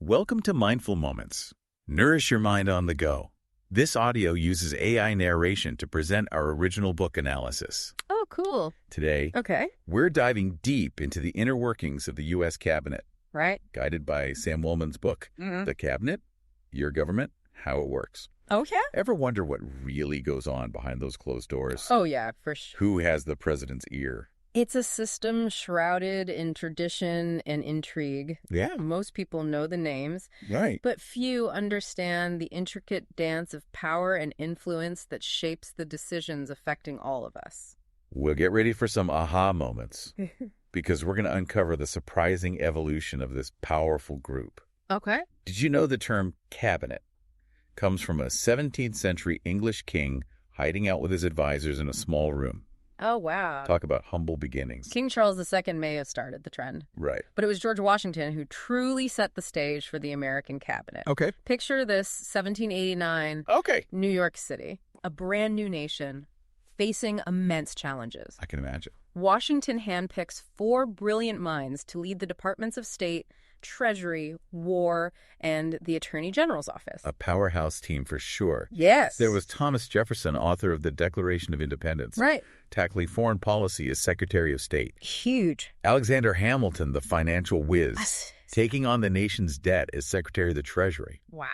Welcome to Mindful Moments. Nourish your mind on the go. This audio uses AI narration to present our original book analysis. Oh, cool. Today, we're diving deep into the inner workings of the U.S. cabinet. Right. Guided by Sam Wellman's book, The Cabinet, Your Government, How It Works. Oh, yeah? Ever wonder what really goes on behind those closed doors? Oh, yeah, for sure. Who has the president's ear? It's a system shrouded in tradition and intrigue. Yeah. Most people know the names. Right. But few understand the intricate dance of power and influence that shapes the decisions affecting all of us. We'll get ready for some aha moments because we're going to uncover the surprising evolution of this powerful group. Okay. Did you know the term cabinet comes from a 17th century English king hiding out with his advisors in a small room? Oh, wow. Talk about humble beginnings. King Charles II may have started the trend. Right. But it was George Washington who truly set the stage for the American cabinet. Okay. Picture this 1789 New York City, a brand new nation facing immense challenges. I can imagine. Washington handpicks 4 brilliant minds to lead the Departments of State, Treasury, War, and the Attorney General's office. A powerhouse team for sure. Yes. There was Thomas Jefferson, author of the Declaration of Independence. Right. Tackling foreign policy as Secretary of State. Huge. Alexander Hamilton, the financial whiz, taking on the nation's debt as Secretary of the Treasury. Wow.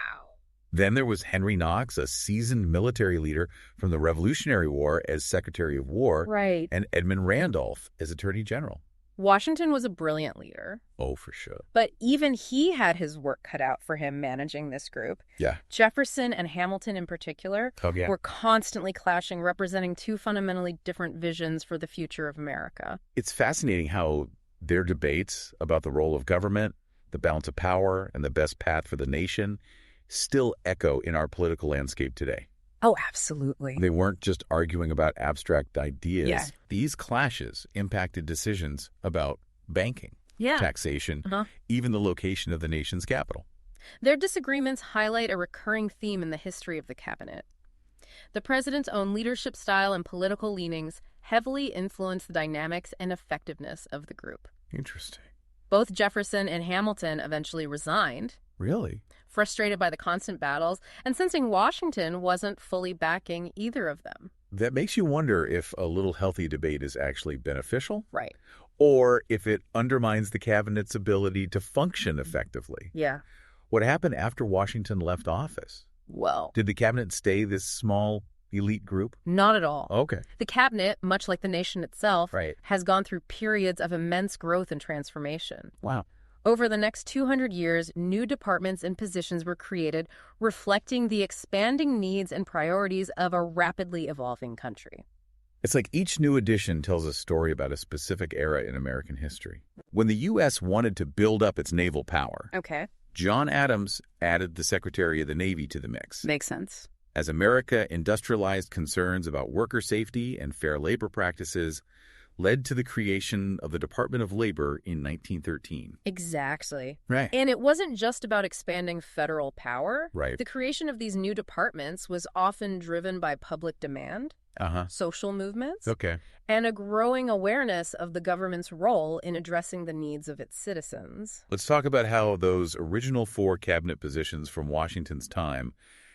Then there was Henry Knox, a seasoned military leader from the Revolutionary War as Secretary of War. Right. And Edmund Randolph as Attorney General. Washington was a brilliant leader. Oh, for sure. But even he had his work cut out for him managing this group. Yeah. Jefferson and Hamilton in particular were constantly clashing, representing 2 fundamentally different visions for the future of America. It's fascinating how their debates about the role of government, the balance of power, and the best path for the nation still echo in our political landscape today. Oh, absolutely. They weren't just arguing about abstract ideas. Yeah. These clashes impacted decisions about banking, taxation, even the location of the nation's capital. Their disagreements highlight a recurring theme in the history of the cabinet. The president's own leadership style and political leanings heavily influenced the dynamics and effectiveness of the group. Interesting. Both Jefferson and Hamilton eventually resigned. Really? Frustrated by the constant battles, and sensing Washington wasn't fully backing either of them. That makes you wonder if a little healthy debate is actually beneficial. Right. Or if it undermines the cabinet's ability to function effectively. Yeah. What happened after Washington left office? Well, did the cabinet stay this small elite group? Not at all. Okay. The cabinet, much like the nation itself, Right. has gone through periods of immense growth and transformation. Wow. Over the next 200 years, new departments and positions were created, reflecting the expanding needs and priorities of a rapidly evolving country. It's like each new addition tells a story about a specific era in American history. When the U.S. wanted to build up its naval power, John Adams added the Secretary of the Navy to the mix. Makes sense. As America industrialized, concerns about worker safety and fair labor practices led to the creation of the Department of Labor in 1913. Exactly. Right. And it wasn't just about expanding federal power. Right. The creation of these new departments was often driven by public demand, social movements, and a growing awareness of the government's role in addressing the needs of its citizens. Let's talk about how those original 4 cabinet positions from Washington's time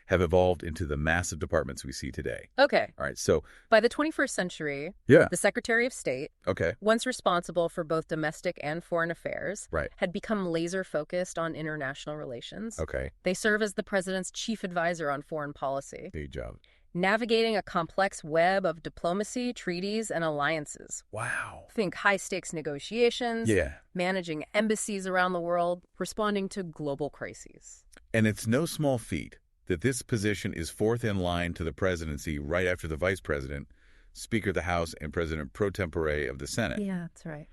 have evolved into the massive departments we see today. Okay. All right, so by the 21st century, the Secretary of State, once responsible for both domestic and foreign affairs, had become laser-focused on international relations. They serve as the president's chief advisor on foreign policy. Big job. Navigating a complex web of diplomacy, treaties, and alliances. Wow. Think high-stakes negotiations, managing embassies around the world, responding to global crises. And it's no small feat that this position is 4th in line to the presidency right after the vice president, Speaker of the House, and President pro tempore of the Senate. Yeah, that's right.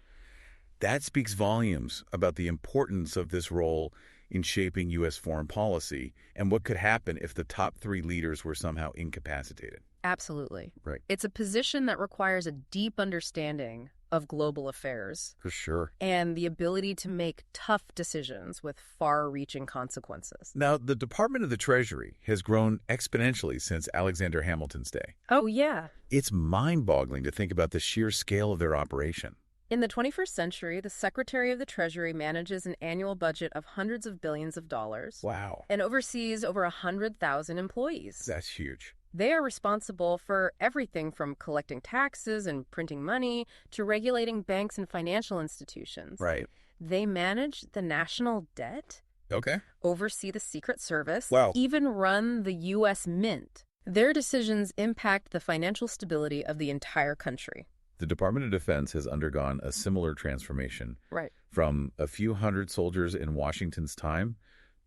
That speaks volumes about the importance of this role in shaping U.S. foreign policy and what could happen if the top 3 leaders were somehow incapacitated. Absolutely. Right. It's a position that requires a deep understanding of global affairs. For sure. And the ability to make tough decisions with far-reaching consequences. Now, the Department of the Treasury has grown exponentially since Alexander Hamilton's day. Oh, yeah. It's mind-boggling to think about the sheer scale of their operation. In the 21st century, the Secretary of the Treasury manages an annual budget of hundreds of billions of dollars. Wow. And oversees over 100,000 employees. That's huge. They are responsible for everything from collecting taxes and printing money to regulating banks and financial institutions. Right. They manage the national debt. Okay. Oversee the Secret Service. Wow. Even run the U.S. Mint. Their decisions impact the financial stability of the entire country. The Department of Defense has undergone a similar transformation. Right. From a few hundred soldiers in Washington's time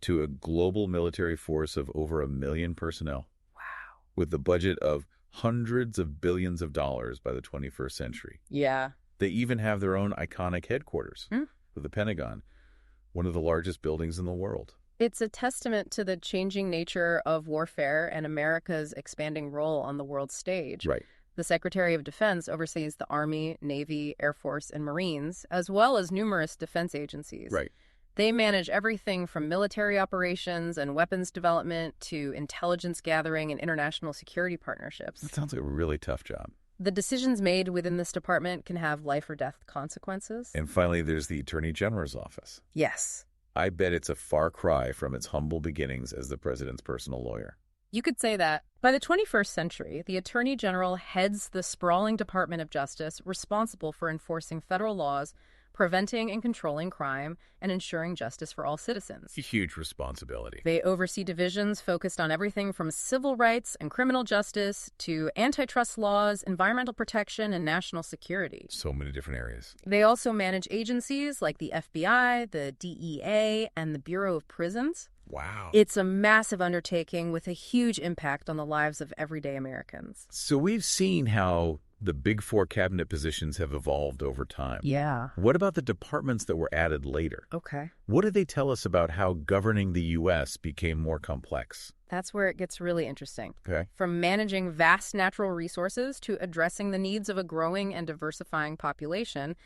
to a global military force of over 1 million personnel. Wow. With a budget of hundreds of billions of dollars by the 21st century. Yeah. They even have their own iconic headquarters with the Pentagon, one of the largest buildings in the world. It's a testament to the changing nature of warfare and America's expanding role on the world stage. Right. The Secretary of Defense oversees the Army, Navy, Air Force, and Marines, as well as numerous defense agencies. Right. They manage everything from military operations and weapons development to intelligence gathering and international security partnerships. That sounds like a really tough job. The decisions made within this department can have life or death consequences. And finally, there's the Attorney General's office. Yes. I bet it's a far cry from its humble beginnings as the president's personal lawyer. You could say that. By the 21st century, the Attorney General heads the sprawling Department of Justice responsible for enforcing federal laws, preventing and controlling crime, and ensuring justice for all citizens. A huge responsibility. They oversee divisions focused on everything from civil rights and criminal justice to antitrust laws, environmental protection, and national security. So many different areas. They also manage agencies like the FBI, the DEA, and the Bureau of Prisons. Wow. It's a massive undertaking with a huge impact on the lives of everyday Americans. So we've seen how the big four cabinet positions have evolved over time. Yeah. What about the departments that were added later? Okay. What do they tell us about how governing the U.S. became more complex? That's where it gets really interesting. Okay. From managing vast natural resources to addressing the needs of a growing and diversifying population,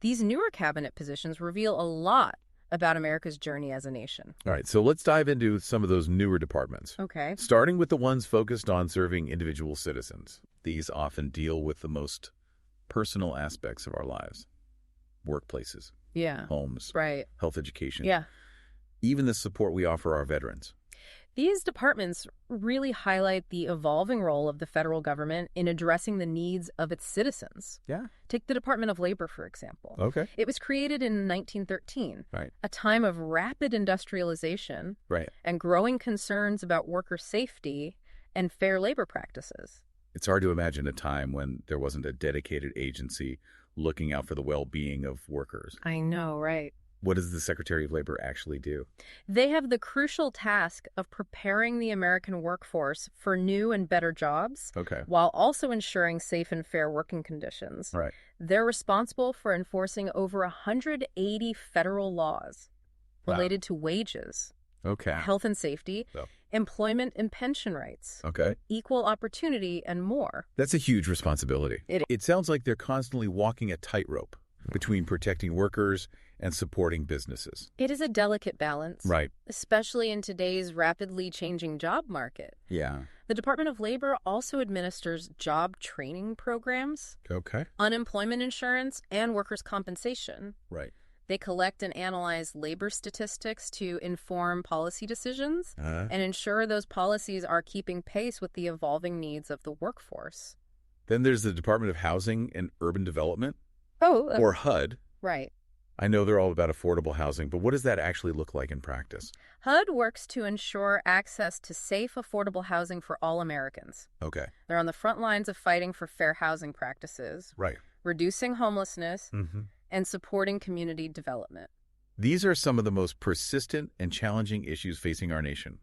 these newer cabinet positions reveal a lot about America's journey as a nation. All right, so let's dive into some of those newer departments. Okay. Starting with the ones focused on serving individual citizens. These often deal with the most personal aspects of our lives. Workplaces. Yeah. Homes. Right. Health education. Yeah. Even the support we offer our veterans. These departments really highlight the evolving role of the federal government in addressing the needs of its citizens. Yeah. Take the Department of Labor, for example. Okay. It was created in 1913, right. A time of rapid industrialization right. and growing concerns about worker safety and fair labor practices. It's hard to imagine a time when there wasn't a dedicated agency looking out for the well-being of workers. I know, right? What does the Secretary of Labor actually do? They have the crucial task of preparing the American workforce for new and better jobs, while also ensuring safe and fair working conditions. Right. They're responsible for enforcing over 180 federal laws related to wages, health and safety, employment and pension rights, equal opportunity, and more. That's a huge responsibility. It sounds like they're constantly walking a tightrope between protecting workers and supporting businesses. It is a delicate balance. Right. Especially in today's rapidly changing job market. Yeah. The Department of Labor also administers job training programs, unemployment insurance, and workers' compensation. Right. They collect and analyze labor statistics to inform policy decisions and ensure those policies are keeping pace with the evolving needs of the workforce. Then there's the Department of Housing and Urban Development. Or HUD. Right. I know they're all about affordable housing, but what does that actually look like in practice? HUD works to ensure access to safe, affordable housing for all Americans. Okay. They're on the front lines of fighting for fair housing practices, reducing homelessness, and supporting community development. These are some of the most persistent and challenging issues facing our nation.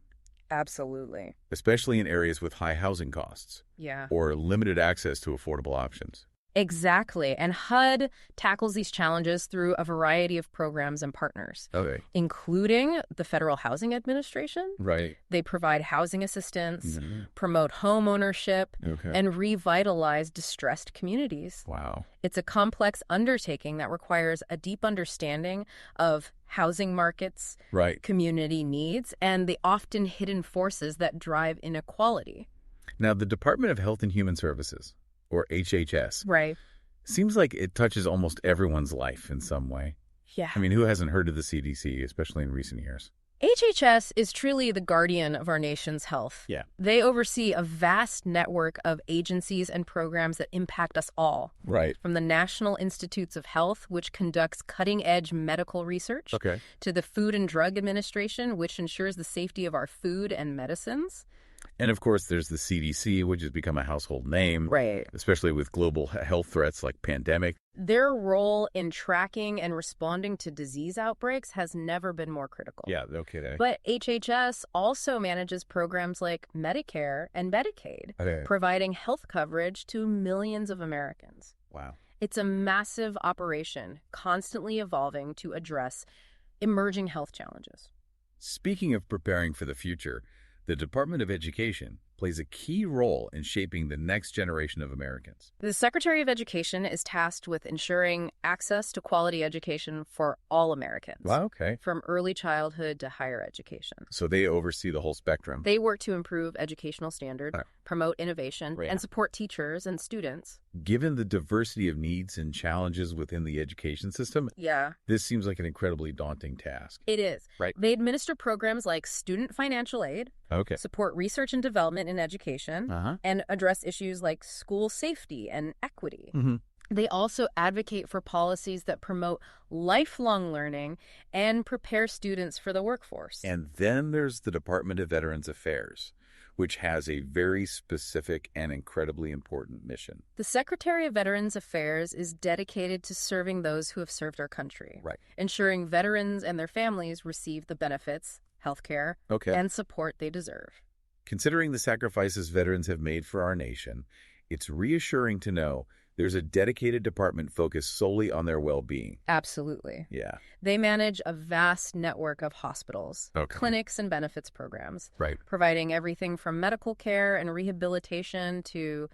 Absolutely. Especially in areas with high housing costs. Yeah. Or limited access to affordable options. Exactly. And HUD tackles these challenges through a variety of programs and partners, including the Federal Housing Administration. Right. They provide housing assistance, promote home ownership, and revitalize distressed communities. Wow. It's a complex undertaking that requires a deep understanding of housing markets, community needs, and the often hidden forces that drive inequality. Now, the Department of Health and Human Services, or HHS. Right. Seems like it touches almost everyone's life in some way. Yeah. I mean, who hasn't heard of the CDC, especially in recent years? HHS is truly the guardian of our nation's health. Yeah. They oversee a vast network of agencies and programs that impact us all. Right. From the National Institutes of Health, which conducts cutting-edge medical research, to the Food and Drug Administration, which ensures the safety of our food and medicines. And, of course, there's the CDC, which has become a household name, right, especially with global health threats like pandemic. Their role in tracking and responding to disease outbreaks has never been more critical. Yeah, no kidding. But HHS also manages programs like Medicare and Medicaid, providing health coverage to millions of Americans. Wow. It's a massive operation, constantly evolving to address emerging health challenges. Speaking of preparing for the future, the Department of Education plays a key role in shaping the next generation of Americans. The Secretary of Education is tasked with ensuring access to quality education for all Americans. Wow, okay. From early childhood to higher education. So they oversee the whole spectrum. They work to improve educational standards, promote innovation, and support teachers and students. Given the diversity of needs and challenges within the education system, this seems like an incredibly daunting task. It is. Right. They administer programs like student financial aid, support research and development in education, and address issues like school safety and equity. They also advocate for policies that promote lifelong learning and prepare students for the workforce. And then there's the Department of Veterans Affairs, which has a very specific and incredibly important mission. The Secretary of Veterans Affairs is dedicated to serving those who have served our country, ensuring veterans and their families receive the benefits, healthcare, and support they deserve. Considering the sacrifices veterans have made for our nation, it's reassuring to know there's a dedicated department focused solely on their well-being. Absolutely. Yeah. They manage a vast network of hospitals, clinics, and benefits programs, providing everything from medical care and rehabilitation to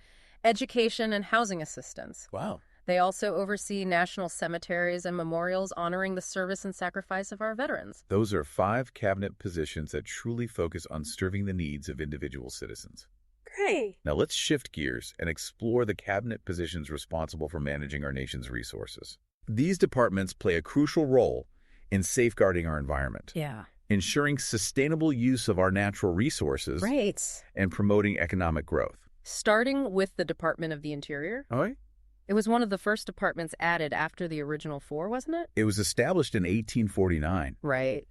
education and housing assistance. Wow. They also oversee national cemeteries and memorials honoring the service and sacrifice of our veterans. Those are 5 cabinet positions that truly focus on serving the needs of individual citizens. Great. Now let's shift gears and explore the cabinet positions responsible for managing our nation's resources. These departments play a crucial role in safeguarding our environment, ensuring sustainable use of our natural resources, and promoting economic growth. Starting with the Department of the Interior. It was one of the first departments added after the original 4, wasn't it? It was established in 1849. Right.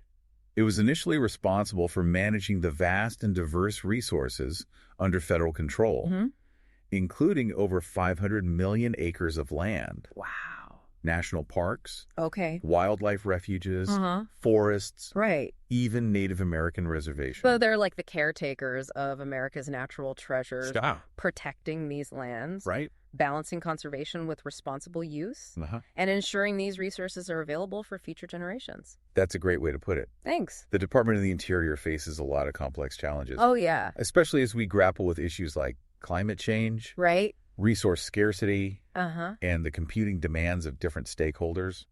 It was initially responsible for managing the vast and diverse resources under federal control, including over 500 million acres of land. Wow. National parks, okay, wildlife refuges, forests, right, even Native American reservations. So they're like the caretakers of America's natural treasures, protecting these lands, right, balancing conservation with responsible use, and ensuring these resources are available for future generations. That's a great way to put it. Thanks. The Department of the Interior faces a lot of complex challenges. Oh, yeah. Especially as we grapple with issues like climate change, right, resource scarcity, and the competing demands of different stakeholders.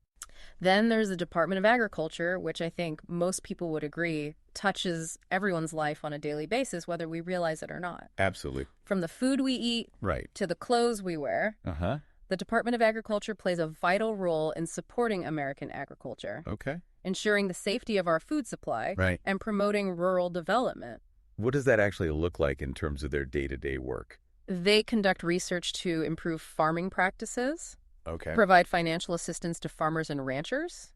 Then there's the Department of Agriculture, which I think most people would agree touches everyone's life on a daily basis, whether we realize it or not. Absolutely. From the food we eat to the clothes we wear, the Department of Agriculture plays a vital role in supporting American agriculture, ensuring the safety of our food supply, and promoting rural development. What does that actually look like in terms of their day-to-day work? They conduct research to improve farming practices, provide financial assistance to farmers and ranchers,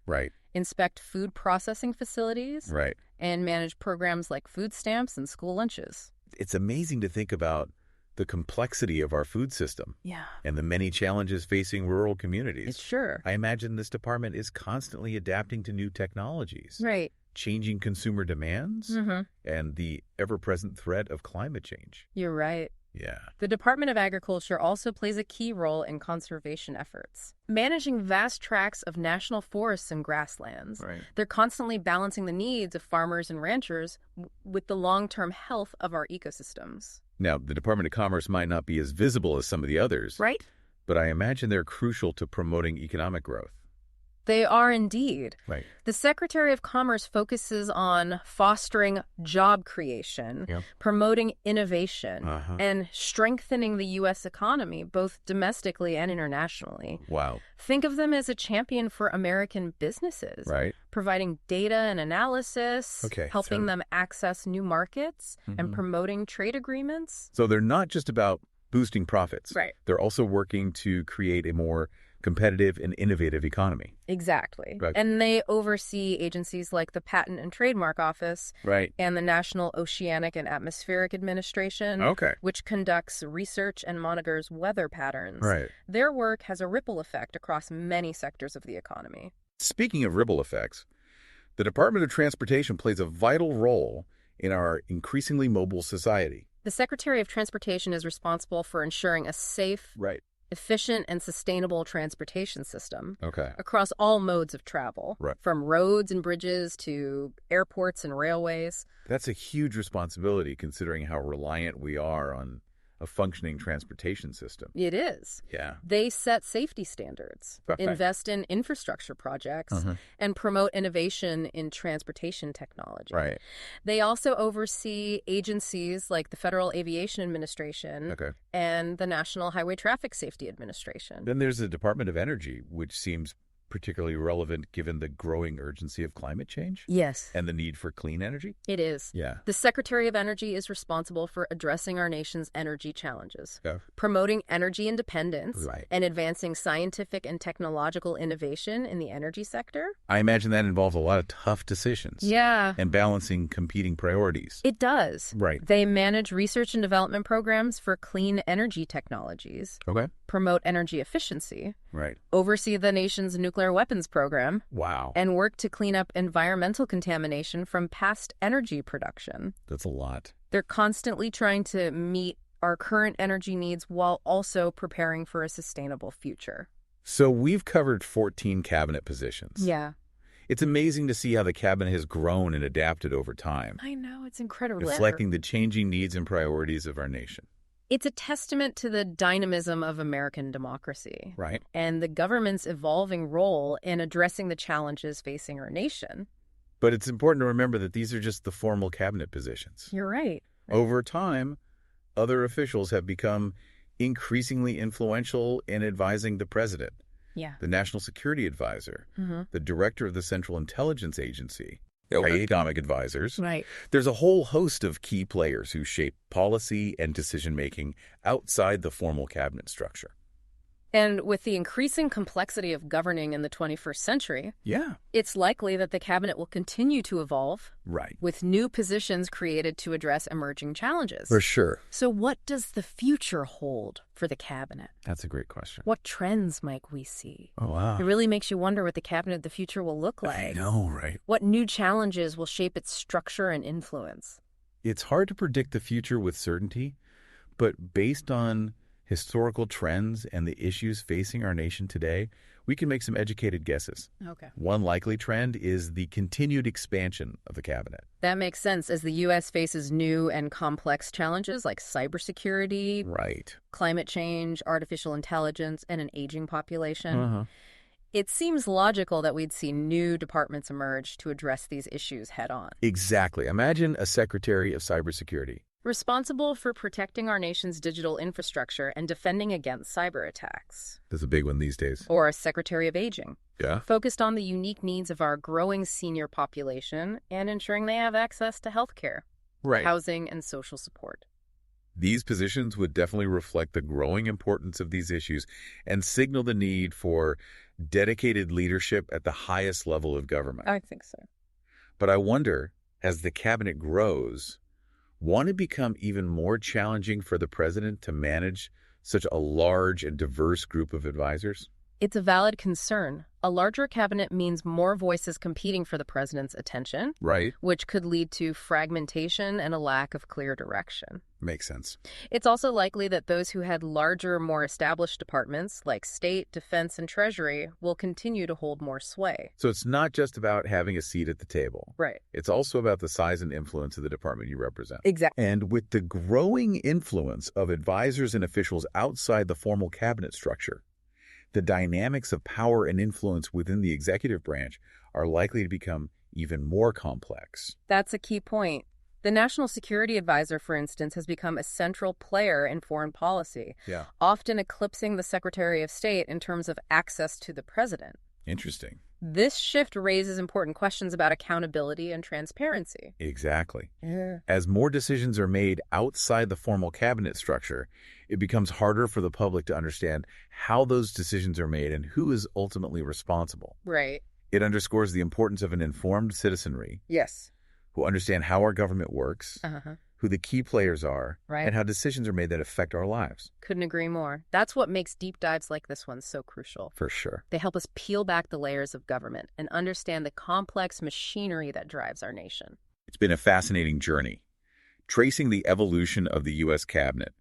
inspect food processing facilities, and manage programs like food stamps and school lunches. It's amazing to think about the complexity of our food system and the many challenges facing rural communities. Sure. I imagine this department is constantly adapting to new technologies, changing consumer demands, and the ever-present threat of climate change. You're right. Yeah. The Department of Agriculture also plays a key role in conservation efforts. Managing vast tracts of national forests and grasslands, they're constantly balancing the needs of farmers and ranchers with the long-term health of our ecosystems. Now, the Department of Commerce might not be as visible as some of the others, but I imagine they're crucial to promoting economic growth. they are indeed. Right. The Secretary of Commerce focuses on fostering job creation, promoting innovation, and strengthening the U.S. economy, both domestically and internationally. Wow. Think of them as a champion for American businesses, right? Providing data and analysis, helping them access new markets, and promoting trade agreements. So they're not just about boosting profits. Right. They're also working to create a more competitive and innovative economy. Exactly. Right. And they oversee agencies like the Patent and Trademark Office and the National Oceanic and Atmospheric Administration, which conducts research and monitors weather patterns. Right. Their work has a ripple effect across many sectors of the economy. Speaking of ripple effects, the Department of Transportation plays a vital role in our increasingly mobile society. The Secretary of Transportation is responsible for ensuring a safe, efficient, and sustainable transportation system across all modes of travel, from roads and bridges to airports and railways. That's a huge responsibility considering how reliant we are on a functioning transportation system. It is. Yeah. They set safety standards, invest in infrastructure projects, and promote innovation in transportation technology. Right. They also oversee agencies like the Federal Aviation Administration and the National Highway Traffic Safety Administration. Then there's the Department of Energy, which seems particularly relevant given the growing urgency of climate change? Yes. And the need for clean energy? It is. Yeah. The Secretary of Energy is responsible for addressing our nation's energy challenges, promoting energy independence, and advancing scientific and technological innovation in the energy sector. I imagine that involves a lot of tough decisions. Yeah. And balancing competing priorities. It does. Right. They manage research and development programs for clean energy technologies. Promote energy efficiency. Oversee the nation's nuclear weapons program. Wow. And work to clean up environmental contamination from past energy production. That's a lot. They're constantly trying to meet our current energy needs while also preparing for a sustainable future. So we've covered 14 cabinet positions. Yeah. It's amazing to see how the cabinet has grown and adapted over time. I know, it's incredible. Reflecting the changing needs and priorities of our nation. It's a testament to the dynamism of American democracy. Right. And the government's evolving role in addressing the challenges facing our nation. But it's important to remember that these are just the formal cabinet positions. You're right. Over time, other officials have become increasingly influential in advising the president. Yeah. The National Security Advisor, the Director of the Central Intelligence Agency, economic advisors. Right. There's a whole host of key players who shape policy and decision-making outside the formal cabinet structure. And with the increasing complexity of governing in the 21st century, it's likely that the cabinet will continue to evolve, with new positions created to address emerging challenges. For sure. So what does the future hold for the cabinet? That's a great question. What trends might we see? Oh, wow. It really makes you wonder what the cabinet of the future will look like. I know, right? What new challenges will shape its structure and influence? It's hard to predict the future with certainty, but based on historical trends and the issues facing our nation today, we can make some educated guesses. One likely trend is the continued expansion of the cabinet. That makes sense as the U.S. faces new and complex challenges like cybersecurity, climate change, artificial intelligence, and an aging population. It seems logical that we'd see new departments emerge to address these issues head-on. Exactly. Imagine a Secretary of Cybersecurity, responsible for protecting our nation's digital infrastructure and defending against cyber attacks. That's a big one these days. Or a Secretary of Aging. Yeah. Focused on the unique needs of our growing senior population and ensuring they have access to health care, housing, and social support. These positions would definitely reflect the growing importance of these issues and signal the need for dedicated leadership at the highest level of government. I think so. But I wonder, as the cabinet grows, won't it become even more challenging for the president to manage such a large and diverse group of advisors? It's a valid concern. A larger cabinet means more voices competing for the president's attention, which could lead to fragmentation and a lack of clear direction. Makes sense. It's also likely that those who had larger, more established departments like State, Defense, and Treasury will continue to hold more sway. So it's not just about having a seat at the table. It's also about the size and influence of the department you represent. Exactly. And with the growing influence of advisors and officials outside the formal cabinet structure, the dynamics of power and influence within the executive branch are likely to become even more complex. That's a key point. The National Security Advisor, for instance, has become a central player in foreign policy, often eclipsing the Secretary of State in terms of access to the president. Interesting. This shift raises important questions about accountability and transparency. Exactly. As more decisions are made outside the formal cabinet structure, it becomes harder for the public to understand how those decisions are made and who is ultimately responsible. Right. It underscores the importance of an informed citizenry. Yes. Who understand how our government works, who the key players are, and how decisions are made that affect our lives. Couldn't agree more. That's what makes deep dives like this one so crucial. For sure. They help us peel back the layers of government and understand the complex machinery that drives our nation. It's been a fascinating journey, tracing the evolution of the U.S. cabinet,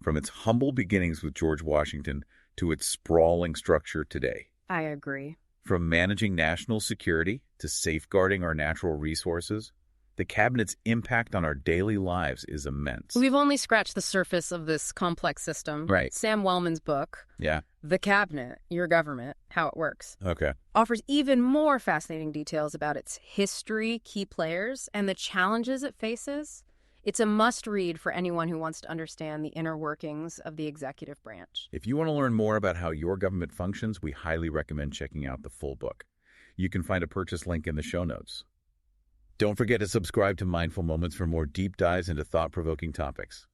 from its humble beginnings with George Washington to its sprawling structure today. I agree. From managing national security to safeguarding our natural resources, the cabinet's impact on our daily lives is immense. We've only scratched the surface of this complex system. Right. Sam Wellman's book, The Cabinet, Your Government, How It Works, offers even more fascinating details about its history, key players, and the challenges it faces. It's a must-read for anyone who wants to understand the inner workings of the executive branch. If you want to learn more about how your government functions, we highly recommend checking out the full book. You can find a purchase link in the show notes. Don't forget to subscribe to Mindful Moments for more deep dives into thought-provoking topics.